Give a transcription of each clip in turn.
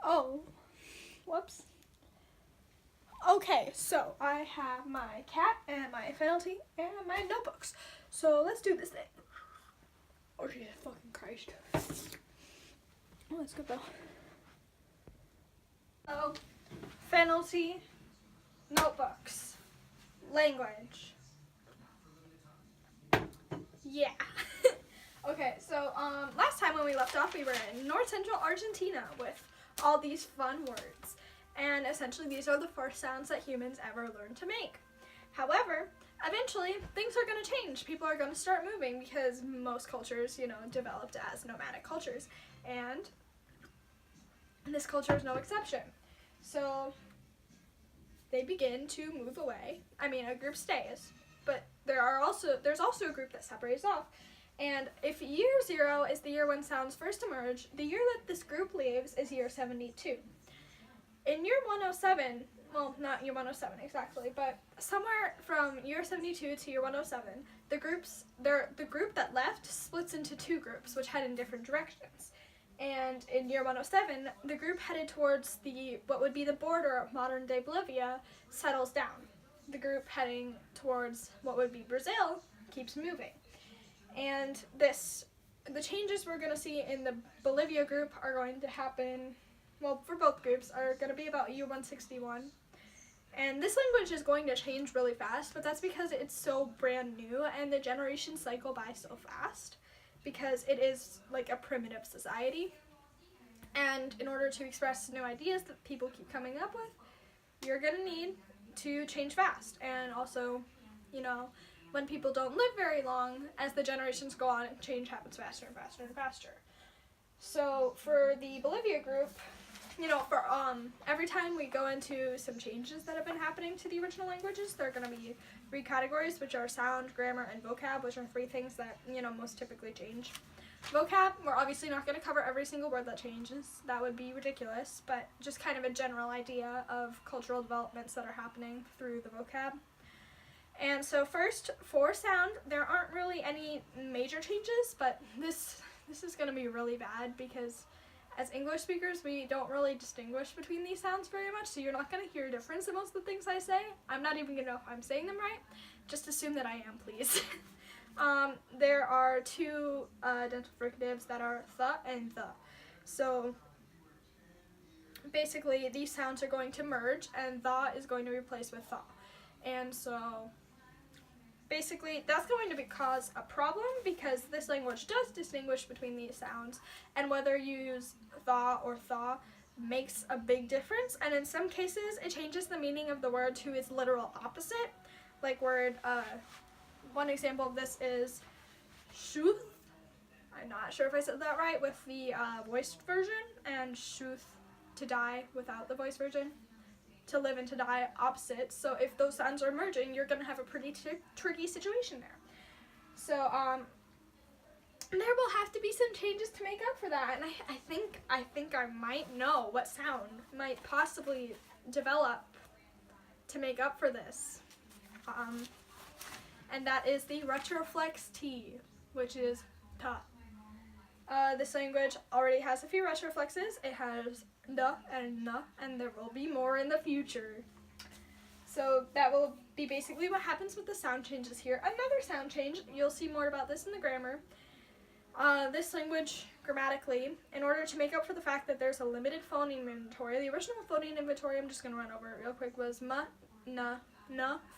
Oh, whoops. Okay, so I have my cat and my penalty and my notebooks. So let's do this thing. Oh, Jesus fucking Christ. Oh, that's good though. Oh, penalty, notebooks, language. Yeah. Okay, so last time when we left off, we were in North Central Argentina with all these fun words. And essentially these are the first sounds that humans ever learned to make. However, eventually things are going to change. People are going to start moving because most cultures, developed as nomadic cultures. And this culture is no exception. So they begin to move away. I mean, a group stays, but there's also a group that separates off. And if year 0 is the year when sounds first emerge, the year that this group leaves is year 72. In year 107, well, not year 107 exactly, but somewhere from year 72 to year 107, the group that left splits into two groups, which head in different directions. And in year 107, the group headed towards what would be the border of modern-day Bolivia settles down. The group heading towards what would be Brazil keeps moving. And the changes we're going to see in the Bolivia group are going to happen, well, for both groups, are going to be about year 161. And this language is going to change really fast, but that's because it's so brand new and the generations cycle by so fast because it is like a primitive society. And in order to express new ideas that people keep coming up with, you're going to need to change fast. And also, when people don't live very long, as the generations go on, change happens faster and faster and faster. So for the Bolivia group, for every time we go into some changes that have been happening to the original languages, there are going to be 3 categories, which are sound, grammar, and vocab, which are 3 things that, most typically change. Vocab, we're obviously not going to cover every single word that changes. That would be ridiculous, but just kind of a general idea of cultural developments that are happening through the vocab. And so first, for sound, there aren't really any major changes, but this is going to be really bad because as English speakers, we don't really distinguish between these sounds very much, so you're not going to hear a difference in most of the things I say. I'm not even going to know if I'm saying them right. Just assume that I am, please. There are 2 dental fricatives that are th and the. So basically, these sounds are going to merge, and the is going to be replaced with th. And so basically, that's going to cause a problem because this language does distinguish between these sounds, and whether you use thaw or thaw makes a big difference, and in some cases, it changes the meaning of the word to its literal opposite. Like one example of this is shuth. I'm not sure if I said that right with the voiced version, and shuth, to die, without the voiced version. To live and to die opposites. So if those sounds are merging, you're going to have a pretty tricky situation there. So there will have to be some changes to make up for that. And I think I might know what sound might possibly develop to make up for this. And that is the retroflex T, which is ta. This language already has a few retroflexes. It has the and na, and there will be more in the future. So that will be basically what happens with the sound changes here. Another sound change, you'll see more about this in the grammar. This language, grammatically, in order to make up for the fact that there's a limited phoneme inventory, the original phoneme inventory, I'm just going to run over it real quick, was ma, na,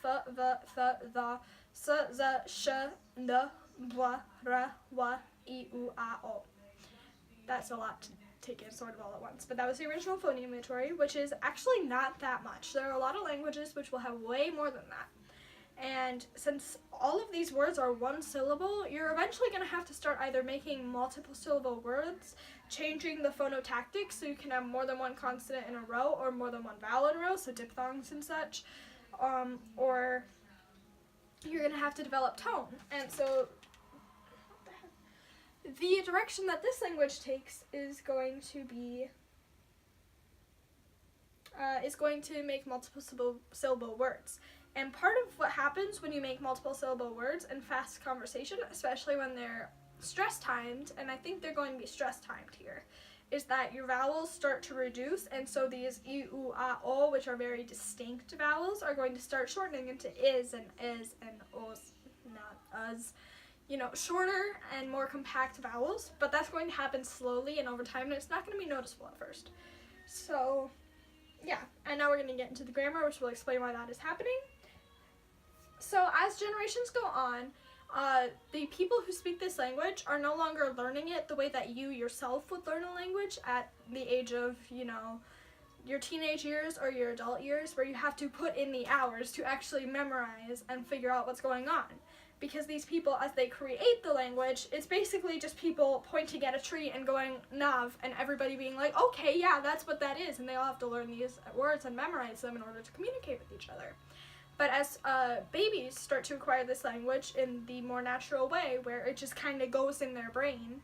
fa, va, th, the, sa, za, sh, the, blah, ra, wa, I, u, a, o. That's a lot to take in sort of all at once, but that was the original phoneme inventory, which is actually not that much. There are a lot of languages which will have way more than that. And since all of these words are one syllable, you're eventually going to have to start either making multiple syllable words, changing the phonotactics so you can have more than one consonant in a row or more than one vowel in a row, so diphthongs and such, or you're going to have to develop tone. And so the direction that this language takes is going to make multiple syllable words. And part of what happens when you make multiple syllable words in fast conversation, especially when they're stress timed, and I think they're going to be stress timed here, is that your vowels start to reduce, and so these I, U, A, O, which are very distinct vowels, are going to start shortening into is and os, not us. Shorter and more compact vowels, but that's going to happen slowly and over time, and it's not going to be noticeable at first. So, yeah, and now we're going to get into the grammar, which will explain why that is happening. So, as generations go on, the people who speak this language are no longer learning it the way that you yourself would learn a language at the age of, your teenage years or your adult years, where you have to put in the hours to actually memorize and figure out what's going on. Because these people, as they create the language, it's basically just people pointing at a tree and going, nav, and everybody being like, okay, yeah, that's what that is, and they all have to learn these words and memorize them in order to communicate with each other. But as babies start to acquire this language in the more natural way, where it just kind of goes in their brain,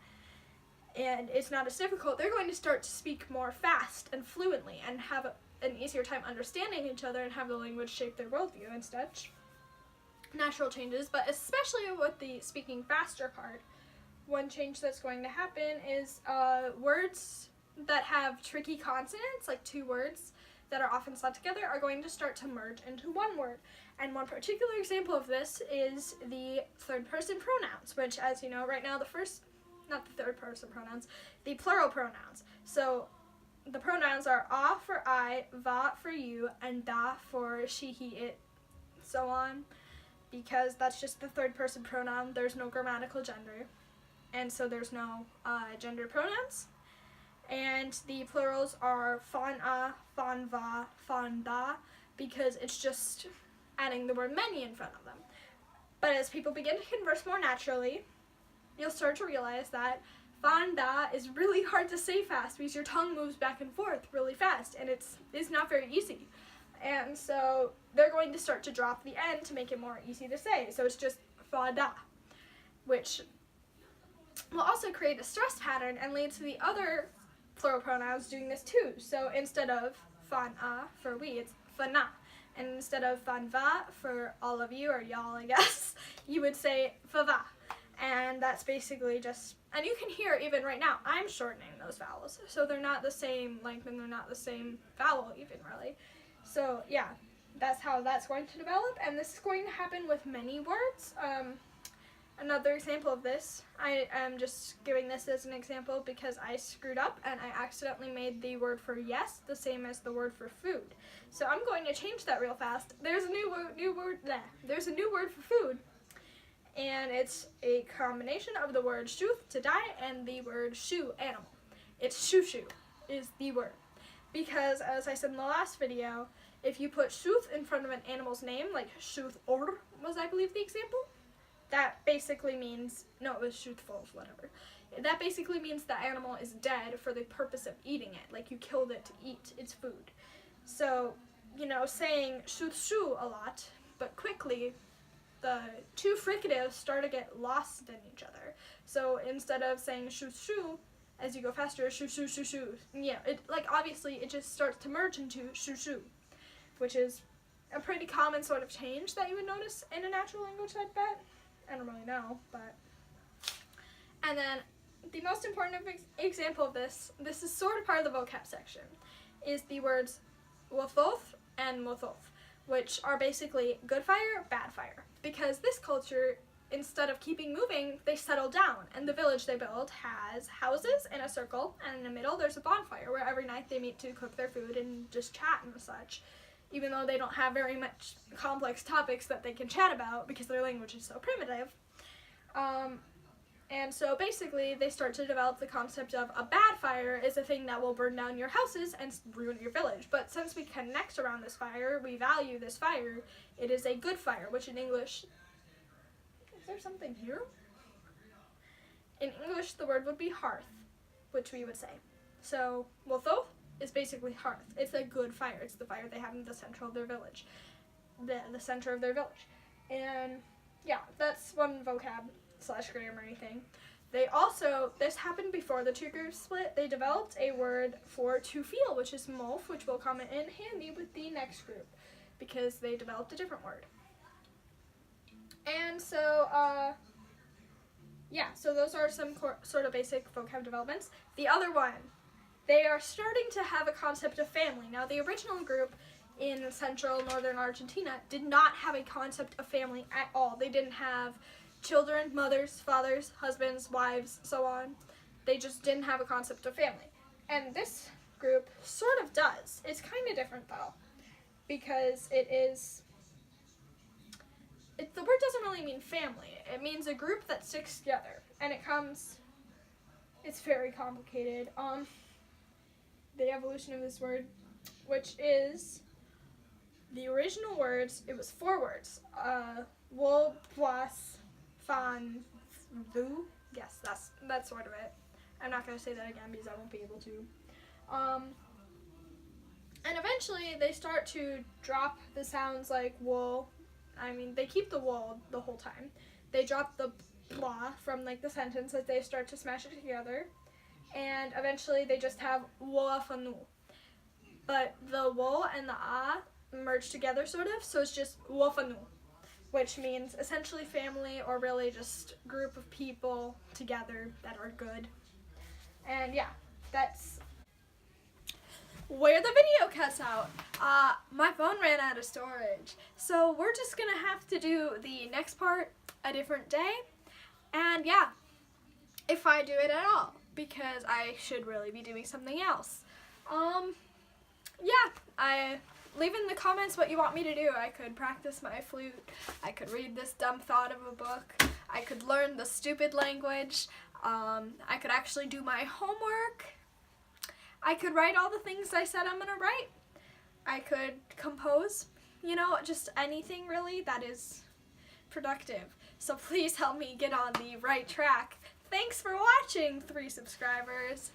and it's not as difficult, they're going to start to speak more fast and fluently, and have an easier time understanding each other, and have the language shape their worldview and such. Natural changes, but especially with the speaking faster part, one change that's going to happen is words that have tricky consonants, like two words that are often slap together, are going to start to merge into one word. And one particular example of this is the third person pronouns, which, as you know, right now the plural pronouns. So the pronouns are a for I, va for you, and da for she, he, it, so on. Because that's just the third person pronoun, there's no grammatical gender, and so there's no gender pronouns. And the plurals are fan a, fan va, fan da, because it's just adding the word many in front of them. But as people begin to converse more naturally, you'll start to realize that fan da is really hard to say fast, because your tongue moves back and forth really fast, and it's not very easy. And so they're going to start to drop the N to make it more easy to say. So it's just fa-da, which will also create a stress pattern and lead to the other plural pronouns doing this too. So instead of fan-a for we, it's fa-na. And instead of fan-va for all of you, or y'all, I guess, you would say fa-va. And that's basically just, and you can hear even right now, I'm shortening those vowels. So they're not the same length, and they're not the same vowel even, really. So yeah, that's how that's going to develop, and this is going to happen with many words. Another example of this, I am just giving this as an example because I screwed up and I accidentally made the word for yes the same as the word for food. So I'm going to change that real fast. There's a new word for food, and it's a combination of the word shuth, to die, and the word shu, animal. It's shushu is the word. Because, as I said in the last video, if you put shuth in front of an animal's name, like shuth or was, I believe, the example, that basically means, no, it was shuthful, whatever. That basically means the animal is dead for the purpose of eating it, like you killed it to eat its food. So, saying shuth shu a lot, but quickly, the two fricatives start to get lost in each other. So instead of saying shuth shu, as you go faster, shoo, shoo, shoo, shoo. Yeah, obviously, it just starts to merge into shoo, shoo, which is a pretty common sort of change that you would notice in a natural language, I bet. I don't really know, but. And then, the most important example of this is sort of part of the vocab section, is the words wathoth and mothoth, which are basically good fire, bad fire. Because this culture, instead of keeping moving, they settle down, and the village they build has houses in a circle, and in the middle there's a bonfire where every night they meet to cook their food and just chat and such, even though they don't have very much complex topics that they can chat about because their language is so primitive. And so basically they start to develop the concept of a bad fire is a thing that will burn down your houses and ruin your village. But since we connect around this fire, we value this fire, it is a good fire, which in English... Is there something here? In English, the word would be hearth, which we would say. So, wathoth is basically hearth. It's a good fire. It's the fire they have in the center of their village. The center of their village. And, yeah, that's one vocab/grammar thing. They also, this happened before the two groups split, they developed a word for to feel, which is mof, which will come in handy with the next group, because they developed a different word. And so, yeah, so those are some sort of basic vocab developments. The other one they are starting to have a concept of family. Now, the original group in central northern Argentina did not have a concept of family at all. They didn't have children, mothers, fathers, husbands, wives, so on. They just didn't have a concept of family. And this group sort of does. It's kind of different though, because the word doesn't really mean family. It means a group that sticks together, and it's very complicated. The evolution of this word, which is the original words, it was 4 words. Wool, plus, fan, vu. Yes, that's sort of it. I'm not going to say that again because I won't be able to. And eventually they start to drop the sounds like wool. I mean, they keep the wool the whole time. They drop the blah from like the sentence, like they start to smash it together. And eventually they just have woafanu. But the wool and the ah merge together sort of, so it's just woafanu, which means essentially family, or really just group of people together that are good. And yeah, that's where the video cuts out. My phone ran out of storage, so we're just gonna have to do the next part a different day. And yeah, if I do it at all, because I should really be doing something else. Yeah, leave in the comments what you want me to do. I could practice my flute, I could read this dumb thought of a book, I could learn the stupid language, I could actually do my homework, I could write all the things I said I'm gonna write, I could compose, just anything really that is productive. So please help me get on the right track. Thanks for watching, 3 subscribers.